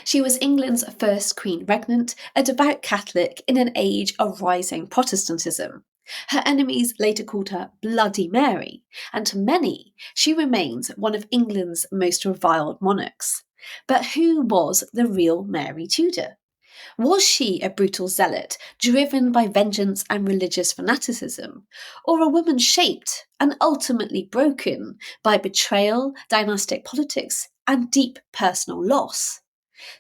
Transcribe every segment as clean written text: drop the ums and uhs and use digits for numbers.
She was England's first Queen Regnant, a devout Catholic in an age of rising Protestantism. Her enemies later called her Bloody Mary, and to many, she remains one of England's most reviled monarchs. But who was the real Mary Tudor? Was she a brutal zealot, driven by vengeance and religious fanaticism, or a woman shaped and ultimately broken by betrayal, dynastic politics, and deep personal loss?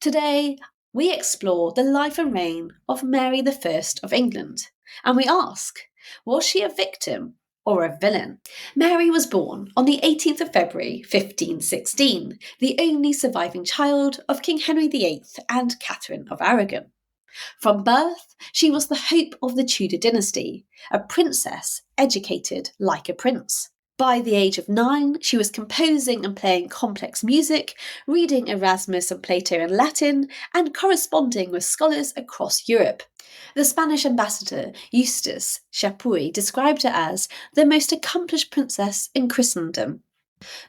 Today, we explore the life and reign of Mary I of England, and we ask, was she a victim or a villain? Mary was born on the 18th of February 1516, the only surviving child of King Henry VIII and Catherine of Aragon. From birth, she was the hope of the Tudor dynasty, a princess educated like a prince. By the age of 9, she was composing and playing complex music, reading Erasmus and Plato in Latin, and corresponding with scholars across Europe. The Spanish ambassador, Eustace Chapuis, described her as the most accomplished princess in Christendom.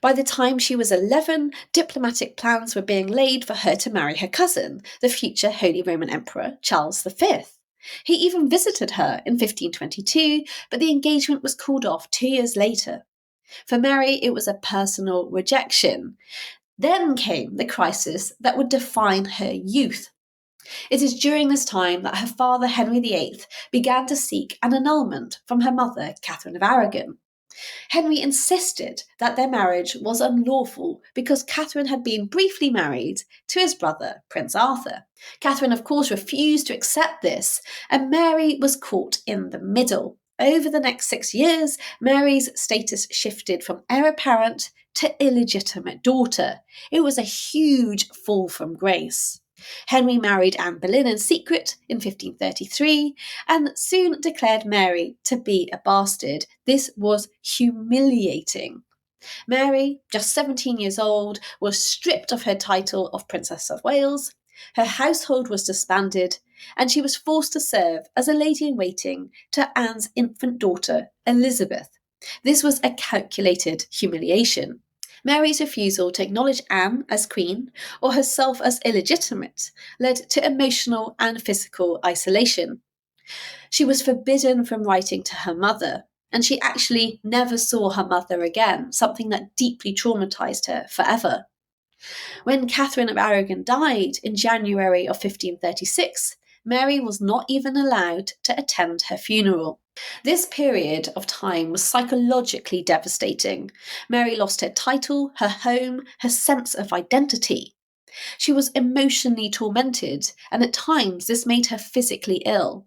By the time she was 11, diplomatic plans were being laid for her to marry her cousin, the future Holy Roman Emperor Charles V. He even visited her in 1522, but the engagement was called off 2 years later. For Mary, it was a personal rejection. Then came the crisis that would define her youth. It is during this time that her father, Henry VIII, began to seek an annulment from her mother, Catherine of Aragon. Henry insisted that their marriage was unlawful because Catherine had been briefly married to his brother, Prince Arthur. Catherine, of course, refused to accept this, and Mary was caught in the middle. Over the next 6 years, Mary's status shifted from heir apparent to illegitimate daughter. It was a huge fall from grace. Henry married Anne Boleyn in secret in 1533 and soon declared Mary to be a bastard. This was humiliating. Mary, just 17 years old, was stripped of her title of Princess of Wales. Her household was disbanded, and she was forced to serve as a lady-in-waiting to Anne's infant daughter, Elizabeth. This was a calculated humiliation. Mary's refusal to acknowledge Anne as queen or herself as illegitimate led to emotional and physical isolation. She was forbidden from writing to her mother, and she actually never saw her mother again, something that deeply traumatized her forever. When Catherine of Aragon died in January of 1536, Mary was not even allowed to attend her funeral. This period of time was psychologically devastating. Mary lost her title, her home, her sense of identity. She was emotionally tormented, and at times this made her physically ill.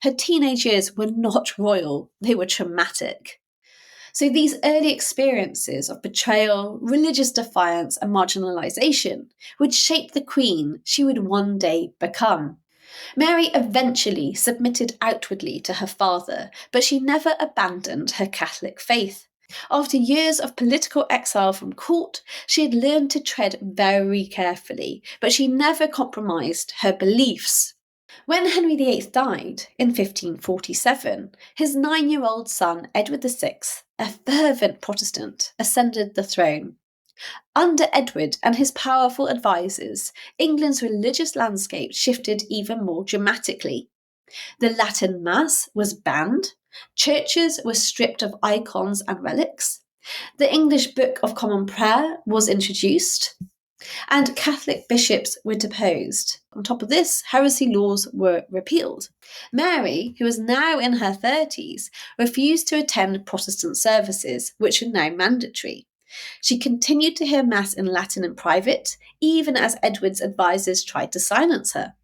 Her teenage years were not royal, they were traumatic. So these early experiences of betrayal, religious defiance, and marginalisation would shape the queen she would one day become. Mary eventually submitted outwardly to her father, but she never abandoned her Catholic faith. After years of political exile from court, she had learned to tread very carefully, but she never compromised her beliefs. When Henry VIII died in 1547, his 9-year-old son Edward VI, a fervent Protestant, ascended the throne. Under Edward and his powerful advisers, England's religious landscape shifted even more dramatically. The Latin Mass was banned, churches were stripped of icons and relics, the English Book of Common Prayer was introduced, and Catholic bishops were deposed. On top of this, heresy laws were repealed. Mary, who was now in her 30s, refused to attend Protestant services, which were now mandatory. She continued to hear Mass in Latin in private, even as Edward's advisers tried to silence her.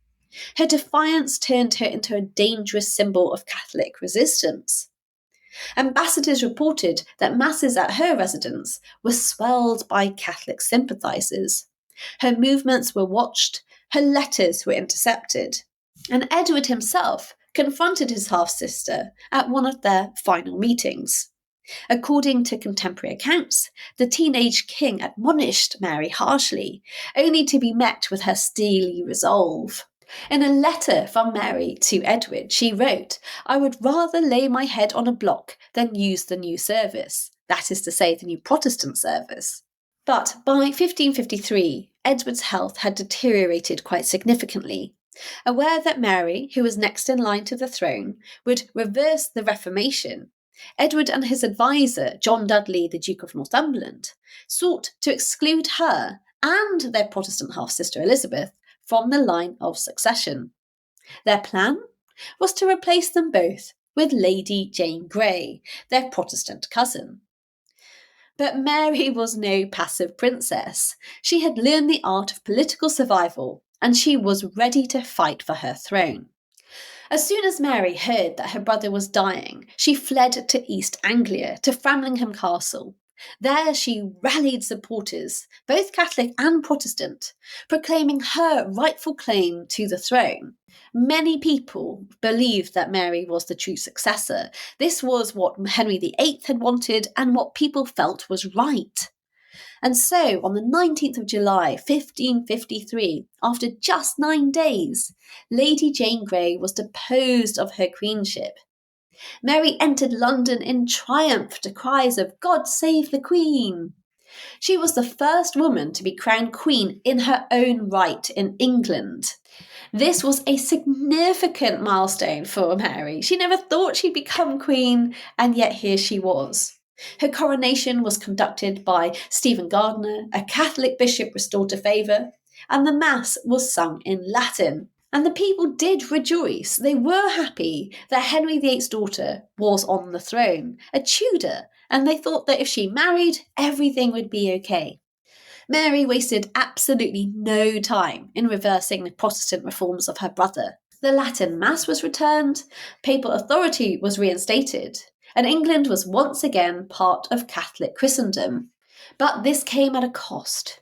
Her defiance turned her into a dangerous symbol of Catholic resistance. Ambassadors reported that masses at her residence were swelled by Catholic sympathisers. Her movements were watched, her letters were intercepted, and Edward himself confronted his half-sister at one of their final meetings. According to contemporary accounts, the teenage king admonished Mary harshly, only to be met with her steely resolve. In a letter from Mary to Edward, she wrote, "I would rather lay my head on a block than use the new service," that is to say, the new Protestant service. But by 1553, Edward's health had deteriorated quite significantly. Aware that Mary, who was next in line to the throne, would reverse the Reformation, Edward and his advisor, John Dudley, the Duke of Northumberland, sought to exclude her and their Protestant half-sister Elizabeth from the line of succession. Their plan was to replace them both with Lady Jane Grey, their Protestant cousin. But Mary was no passive princess. She had learned the art of political survival, and she was ready to fight for her throne. As soon as Mary heard that her brother was dying, she fled to East Anglia, to Framlingham Castle. There she rallied supporters, both Catholic and Protestant, proclaiming her rightful claim to the throne. Many people believed that Mary was the true successor. This was what Henry VIII had wanted and what people felt was right. And so, on the 19th of July, 1553, after just 9 days, Lady Jane Grey was deposed of her queenship. Mary entered London in triumph to cries of "God save the Queen!" She was the first woman to be crowned queen in her own right in England. This was a significant milestone for Mary. She never thought she'd become queen, and yet here she was. Her coronation was conducted by Stephen Gardiner, a Catholic bishop restored to favour, and the Mass was sung in Latin. And the people did rejoice. They were happy that Henry VIII's daughter was on the throne, a Tudor, and they thought that if she married, everything would be okay. Mary wasted absolutely no time in reversing the Protestant reforms of her brother. The Latin Mass was returned, papal authority was reinstated, and England was once again part of Catholic Christendom. But this came at a cost.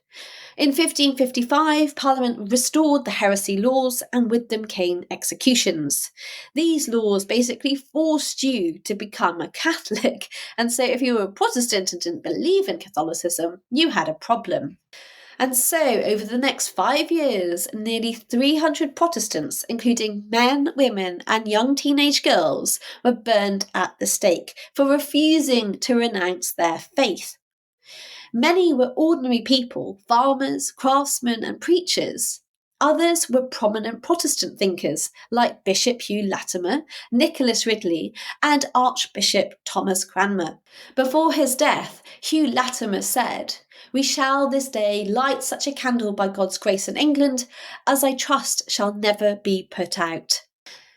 In 1555, Parliament restored the heresy laws, and with them came executions. These laws basically forced you to become a Catholic, and so if you were a Protestant and didn't believe in Catholicism, you had a problem. And so, over the next 5 years, nearly 300 Protestants, including men, women, and young teenage girls, were burned at the stake for refusing to renounce their faith. Many were ordinary people, farmers, craftsmen, and preachers. Others were prominent Protestant thinkers like Bishop Hugh Latimer, Nicholas Ridley, and Archbishop Thomas Cranmer. Before his death, Hugh Latimer said, "We shall this day light such a candle by God's grace in England as I trust shall never be put out."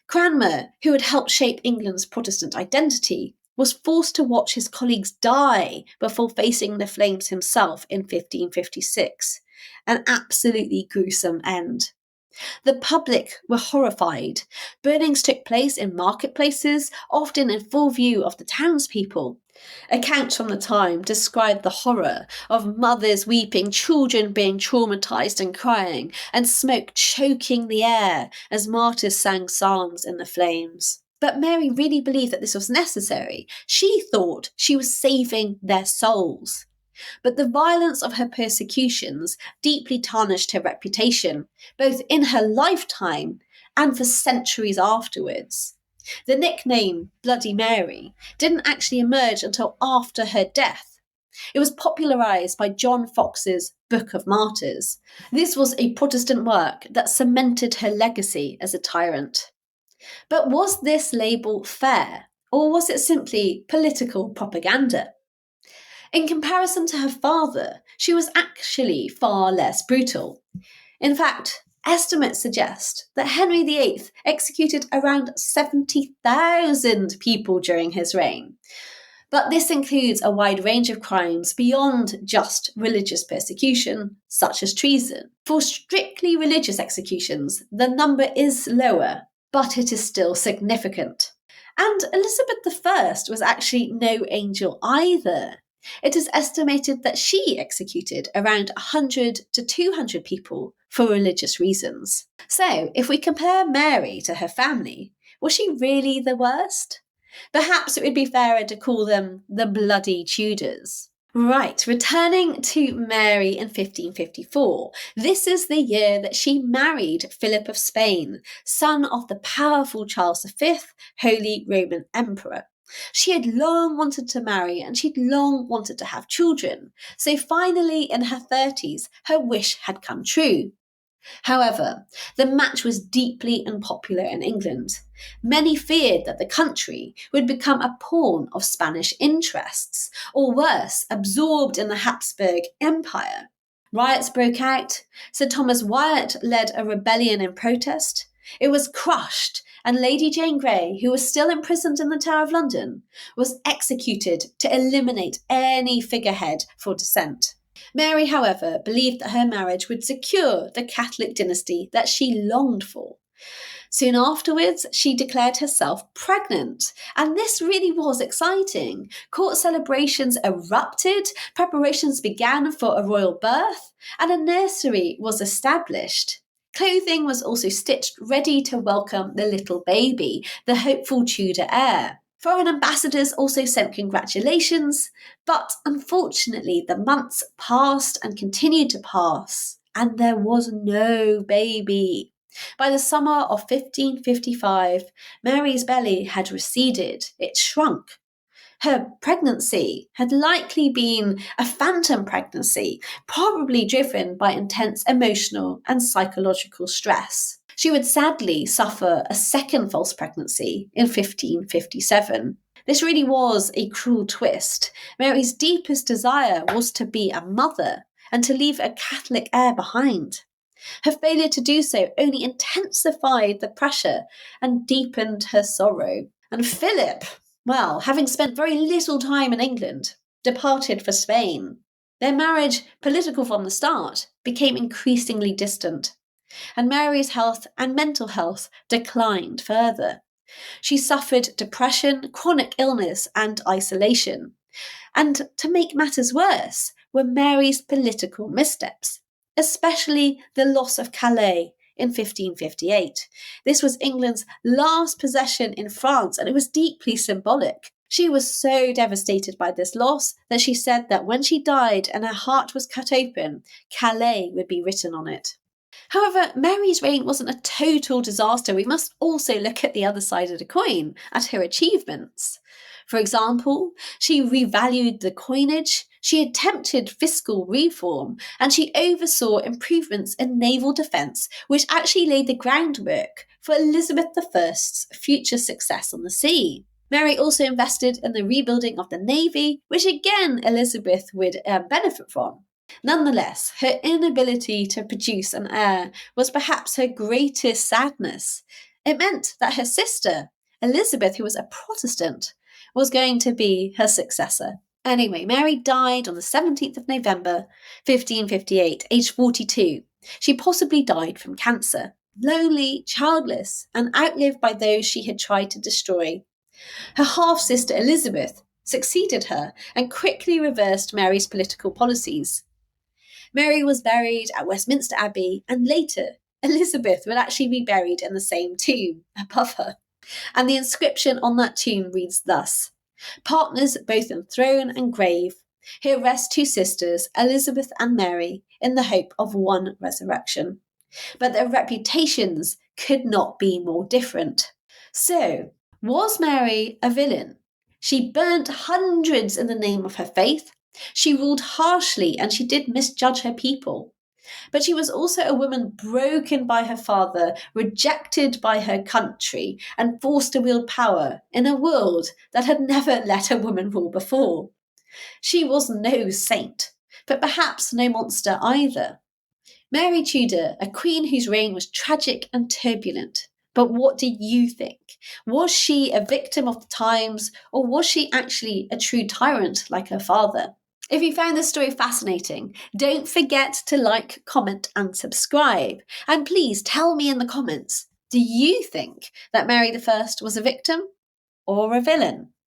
Cranmer, who had helped shape England's Protestant identity, was forced to watch his colleagues die before facing the flames himself in 1556, an absolutely gruesome end. The public were horrified. Burnings took place in marketplaces, often in full view of the townspeople. Accounts from the time describe the horror of mothers weeping, children being traumatized and crying, and smoke choking the air as martyrs sang psalms in the flames. But Mary really believed that this was necessary. She thought she was saving their souls. But the violence of her persecutions deeply tarnished her reputation, both in her lifetime and for centuries afterwards. The nickname Bloody Mary didn't actually emerge until after her death. It was popularised by John Foxe's Book of Martyrs. This was a Protestant work that cemented her legacy as a tyrant. But was this label fair, or was it simply political propaganda? In comparison to her father, she was actually far less brutal. In fact, estimates suggest that Henry VIII executed around 70,000 people during his reign. But this includes a wide range of crimes beyond just religious persecution, such as treason. For strictly religious executions, the number is lower, but it is still significant. And Elizabeth I was actually no angel either. It is estimated that she executed around 100 to 200 people for religious reasons. So, if we compare Mary to her family, was she really the worst? Perhaps it would be fairer to call them the bloody Tudors. Right, returning to Mary in 1554, this is the year that she married Philip of Spain, son of the powerful Charles V, Holy Roman Emperor. She had long wanted to marry and she'd long wanted to have children, so finally in her 30s, her wish had come true. However, the match was deeply unpopular in England. Many feared that the country would become a pawn of Spanish interests, or worse, absorbed in the Habsburg Empire. Riots broke out. Sir Thomas Wyatt led a rebellion in protest. It was crushed, and Lady Jane Grey, who was still imprisoned in the Tower of London, was executed to eliminate any figurehead for dissent. Mary, however, believed that her marriage would secure the Catholic dynasty that she longed for. Soon afterwards, she declared herself pregnant, and this really was exciting. Court celebrations erupted, preparations began for a royal birth, and a nursery was established. Clothing was also stitched ready to welcome the little baby, the hopeful Tudor heir. Foreign ambassadors also sent congratulations, but unfortunately the months passed and continued to pass, and there was no baby. By the summer of 1555, Mary's belly had receded, it shrunk. Her pregnancy had likely been a phantom pregnancy, probably driven by intense emotional and psychological stress. She would sadly suffer a second false pregnancy in 1557. This really was a cruel twist. Mary's deepest desire was to be a mother and to leave a Catholic heir behind. Her failure to do so only intensified the pressure and deepened her sorrow. And Philip, well, having spent very little time in England, departed for Spain. Their marriage, political from the start, became increasingly distant, and Mary's health and mental health declined further. She suffered depression, chronic illness, and isolation. And to make matters worse were Mary's political missteps, especially the loss of Calais in 1558. This was England's last possession in France, and it was deeply symbolic. She was so devastated by this loss that she said that when she died and her heart was cut open, Calais would be written on it. However, Mary's reign wasn't a total disaster. We must also look at the other side of the coin, at her achievements. For example, she revalued the coinage, she attempted fiscal reform, and she oversaw improvements in naval defence, which actually laid the groundwork for Elizabeth I's future success on the sea. Mary also invested in the rebuilding of the navy, which again Elizabeth would benefit from. Nonetheless, her inability to produce an heir was perhaps her greatest sadness. It meant that her sister, Elizabeth, who was a Protestant, was going to be her successor. Anyway, Mary died on the 17th of November, 1558, aged 42. She possibly died from cancer, lonely, childless, and outlived by those she had tried to destroy. Her half-sister Elizabeth succeeded her and quickly reversed Mary's political policies. Mary was buried at Westminster Abbey, and later, Elizabeth would actually be buried in the same tomb above her. And the inscription on that tomb reads thus: "Partners both in throne and grave, here rest two sisters, Elizabeth and Mary, in the hope of one resurrection." But their reputations could not be more different. So, was Mary a villain? She burnt hundreds in the name of her faith. She ruled harshly and she did misjudge her people. But she was also a woman broken by her father, rejected by her country, and forced to wield power in a world that had never let a woman rule before. She was no saint, but perhaps no monster either. Mary Tudor, a queen whose reign was tragic and turbulent. But what do you think? Was she a victim of the times, or was she actually a true tyrant like her father? If you found this story fascinating, don't forget to like, comment, and subscribe. And please tell me in the comments, do you think that Mary I was a victim or a villain?